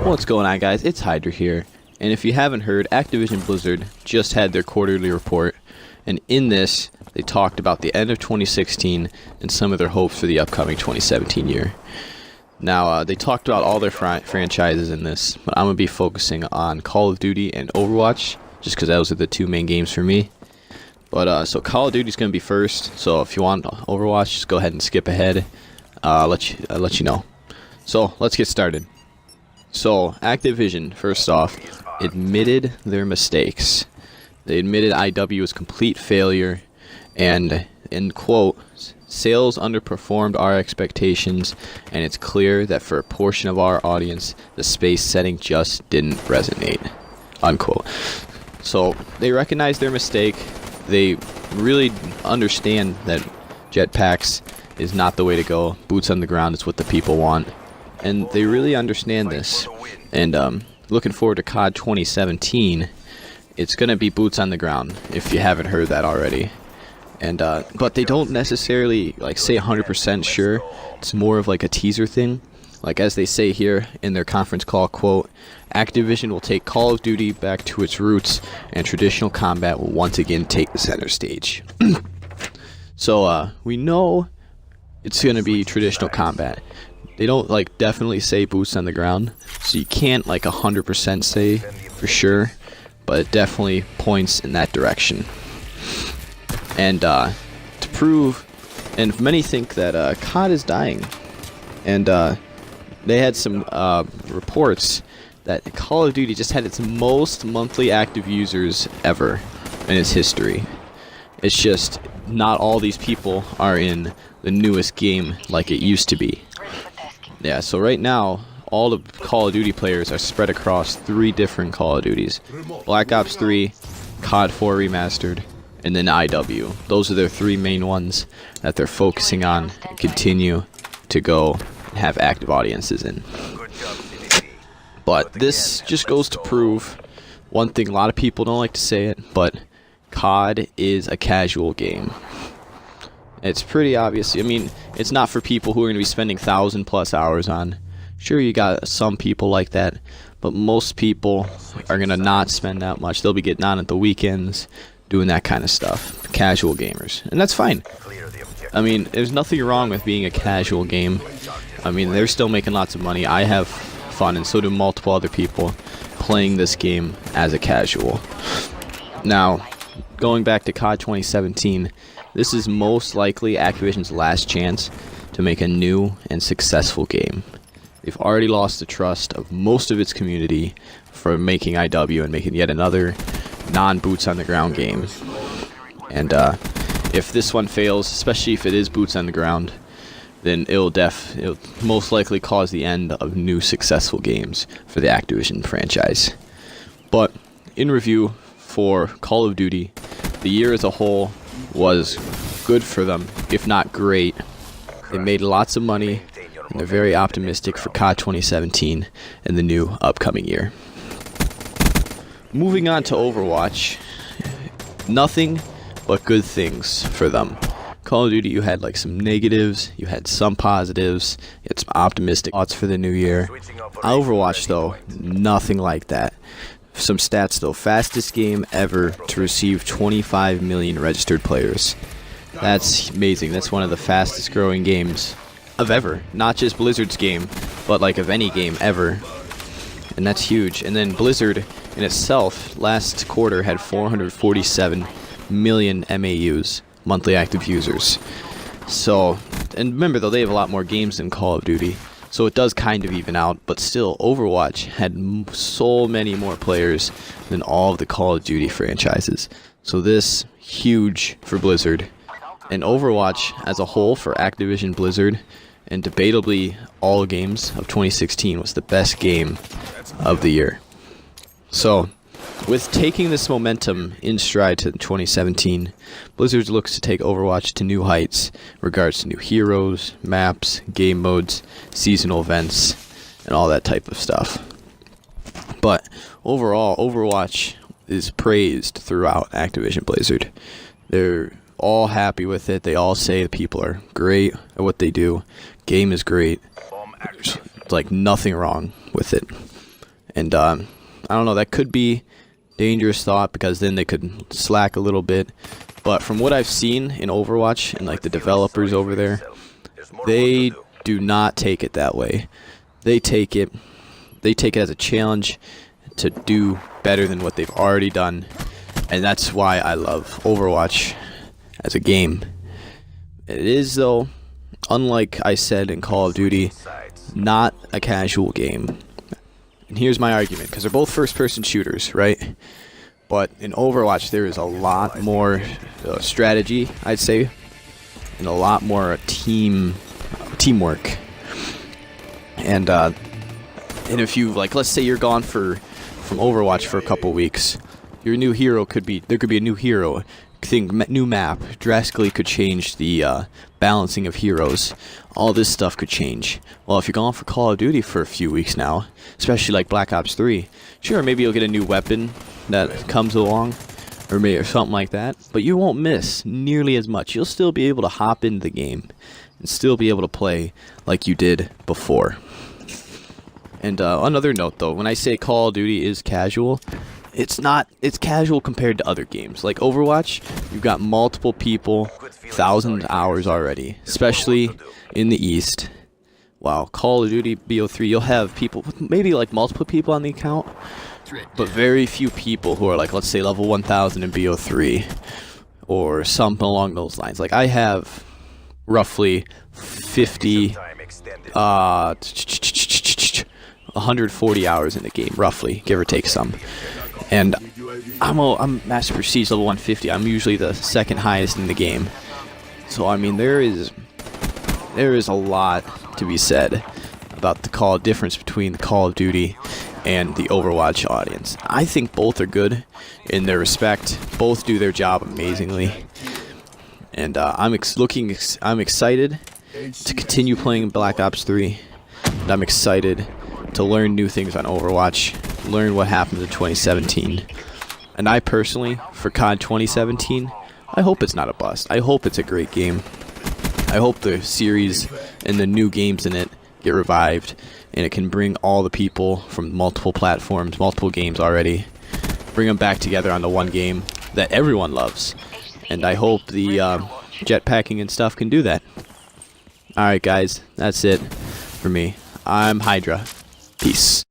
What's going on, guys? It's Hydra here, and if you haven't heard, Activision Blizzard just had their quarterly report, and in this, they talked about the end of 2016 and some of their hopes for the upcoming 2017 year. Now, they talked about all their franchises in this, but I'm going to be focusing on Call of Duty and Overwatch, just because those are the two main games for me. But, so Call of Duty is going to be first, so if you want Overwatch, just go ahead and skip ahead. I'll let you know. So, let's get started. So, Activision, first off, admitted their mistakes. They admitted IW was a complete failure, and, in quote, sales underperformed our expectations, and it's clear that for a portion of our audience, the space setting just didn't resonate, unquote. So, they recognize their mistake. They really understand that jetpacks is not the way to go. Boots on the ground is what the people want. And they really understand this. And looking forward to COD 2017, it's going to be boots on the ground, if you haven't heard that already. And but they don't necessarily say 100% sure. It's more of like a teaser thing. Like as they say here in their conference call, quote, Activision will take Call of Duty back to its roots, and traditional combat will once again take the center stage. So we know it's going to be traditional combat. They don't definitely say boots on the ground, so you can't 100% say for sure, but it definitely points in that direction. And to prove, and many think that COD is dying, and they had some reports that Call of Duty just had its most monthly active users ever in its history. It's just not all these people are in the newest game like it used to be. Yeah, so right now, all the Call of Duty players are spread across 3 different Call of Duties. Black Ops 3, COD 4 Remastered, and then IW. Those are their 3 main ones that they're focusing on and continue to go and have active audiences in. But this just goes to prove one thing. A lot of people don't like to say it, but COD is a casual game. It's pretty obvious. I mean, it's not for people who are going to be spending 1,000+ hours on. Sure, you got some people like that, but most people are going to not spend that much. They'll be getting on at the weekends, doing that kind of stuff. Casual gamers. And that's fine. I mean, there's nothing wrong with being a casual game. I mean, they're still making lots of money. I have fun, and so do multiple other people playing this game as a casual. Now, going back to COD 2017, this is most likely Activision's last chance to make a new and successful game. They've already lost the trust of most of its community for making IW and making yet another non-boots on the ground game. And if this one fails, especially if it is boots on the ground, then it'll most likely cause the end of new successful games for the Activision franchise. But in review for Call of Duty, the year as a whole was good for them, if not great. They made lots of money, and they're very optimistic for COD 2017 and the new upcoming year. Moving on to Overwatch, nothing but good things for them. Call of Duty, you had some negatives, you had some positives, you had some optimistic thoughts for the new year. Overwatch, though, nothing like that. Some stats, though. Fastest game ever to receive 25 million registered players. That's amazing. That's one of the fastest growing games of ever. Not just Blizzard's game, but of any game ever. And that's huge. And then Blizzard in itself, last quarter, had 447 million MAUs, monthly active users. So, and remember though, they have a lot more games than Call of Duty. So it does kind of even out, but still, Overwatch had so many more players than all of the Call of Duty franchises. So this, huge for Blizzard. And Overwatch as a whole for Activision Blizzard, and debatably all games of 2016, was the best game of the year. So, with taking this momentum in stride to 2017, Blizzard looks to take Overwatch to new heights in regards to new heroes, maps, game modes, seasonal events, and all that type of stuff. But overall, Overwatch is praised throughout Activision Blizzard. They're all happy with it. They all say the people are great at what they do. Game is great. There's nothing wrong with it. And I don't know, that could be dangerous thought, because then they could slack a little bit. But from what I've seen in Overwatch and like the developers over there, they do not take it that way. They take it as a challenge to do better than what they've already done. And that's why I love Overwatch as a game. It is, though, unlike I said in Call of Duty, not a casual game. And here's my argument, because they're both first-person shooters, right? But in Overwatch, there is a lot more strategy, I'd say, and a lot more teamwork. And if you, like, let's say you're gone from Overwatch for a couple weeks, your new hero there could be a new hero. New map drastically could change the balancing of heroes. All this stuff could change. Well, if you're gone for Call of Duty for a few weeks now, especially like Black Ops 3, sure, maybe you'll get a new weapon that comes along, or something like that, but you won't miss nearly as much. You'll still be able to hop into the game and still be able to play like you did before. And another note, though, when I say Call of Duty is casual, it's casual compared to other games. Like Overwatch, you've got multiple people, 1,000 hours already, especially in the East. While Call of Duty BO3, you'll have people, maybe like multiple people on the account, but very few people who are like, let's say, level 1,000 in BO3, or something along those lines. Like, I have roughly 140 hours in the game, roughly, give or take some. And I'm Master Prestige level 150. I'm usually the second highest in the game. So I mean, there is a lot to be said about the difference between the Call of Duty and the Overwatch audience. I think both are good in their respect. Both do their job amazingly. And I'm excited to continue playing Black Ops 3. And I'm excited to learn new things on Overwatch, learn what happens in 2017. And I personally, for COD 2017, I hope it's not a bust. I hope it's a great game. I hope the series and the new games in it get revived, and it can bring all the people from multiple platforms, multiple games already, bring them back together on the one game that everyone loves. And I hope the jetpacking and stuff can do that. Alright guys, that's it for me. I'm Hydra. Peace.